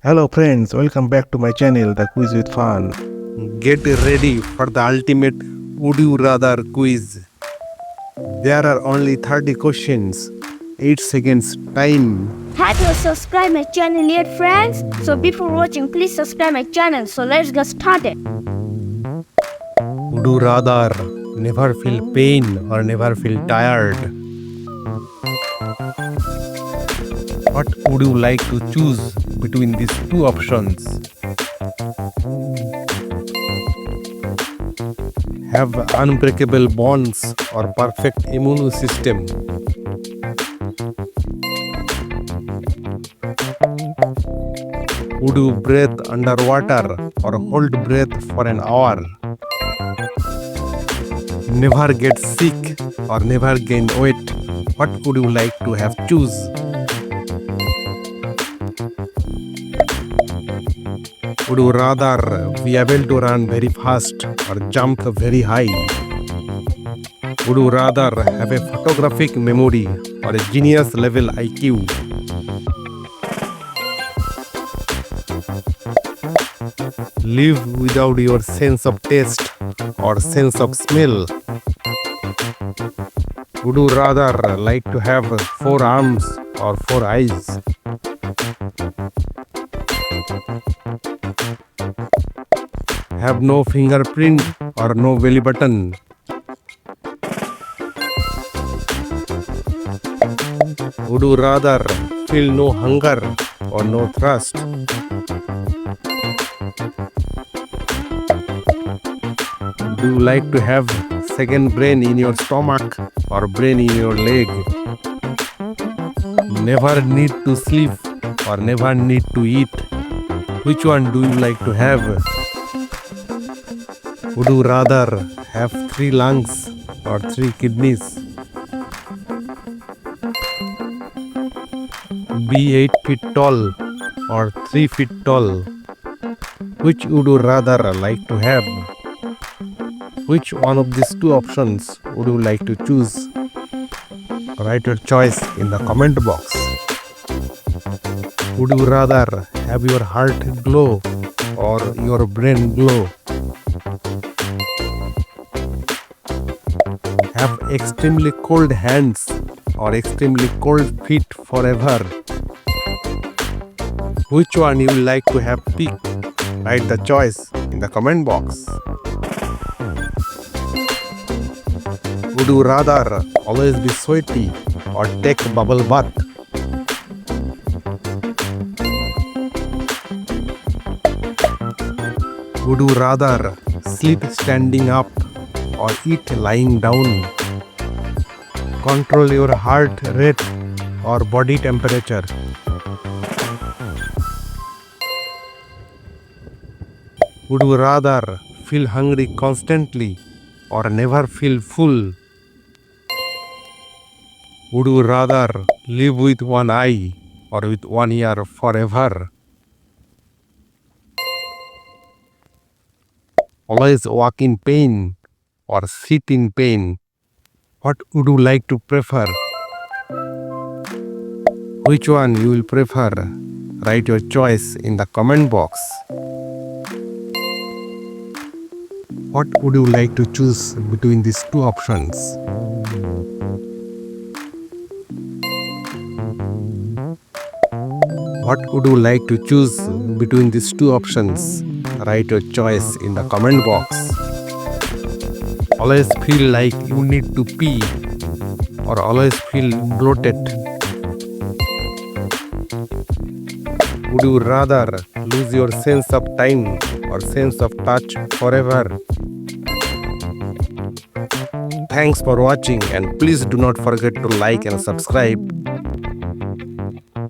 Hello friends, welcome back to my channel The Quiz with Fun. Get ready for the ultimate Would You Rather quiz. There are only 30 questions, 8 seconds time. Have you subscribed my channel yet, friends? So before watching, please subscribe my channel. So let's get started. Would you rather never feel pain or never feel tired? What would you like to choose between these two options? Have unbreakable bonds or perfect immune system? Would you breathe underwater or hold breath for an hour? Never get sick or never gain weight? What would you like to have choose? Would you rather be able to run very fast or jump very high? Would you rather have a photographic memory or a genius level IQ? Live without your sense of taste or sense of smell? Would you rather like to have 4 arms or 4 eyes? Have no fingerprint or no belly button? Would you rather feel no hunger or no thirst? Do you like to have second brain in your stomach or brain in your leg? Never need to sleep or never need to eat? Which one do you like to have? Would you rather have 3 lungs or 3 kidneys? Be 8 feet tall or 3 feet tall? Which would you rather like to have? Which one of these two options would you like to choose? Write your choice in the comment box. Would you rather have your heart glow or your brain glow? Have extremely cold hands or extremely cold feet forever? Which one you will like to have pick? Write the choice in the comment box. Would you rather always be sweaty or take bubble bath? Would you rather sleep standing up or eat lying down? Control your heart rate or body temperature? Would you rather feel hungry constantly or never feel full? Would you rather live with one eye or with one ear forever? Always walk in pain or sit in pain? What would you like to prefer? Which one you will prefer? Write your choice in the comment box. What would you like to choose between these two options? What would you like to choose between these two options? Write your choice in the comment box. Always feel like you need to pee or always feel bloated? Would you rather lose your sense of time or sense of touch forever? Thanks for watching and please do not forget to like and subscribe.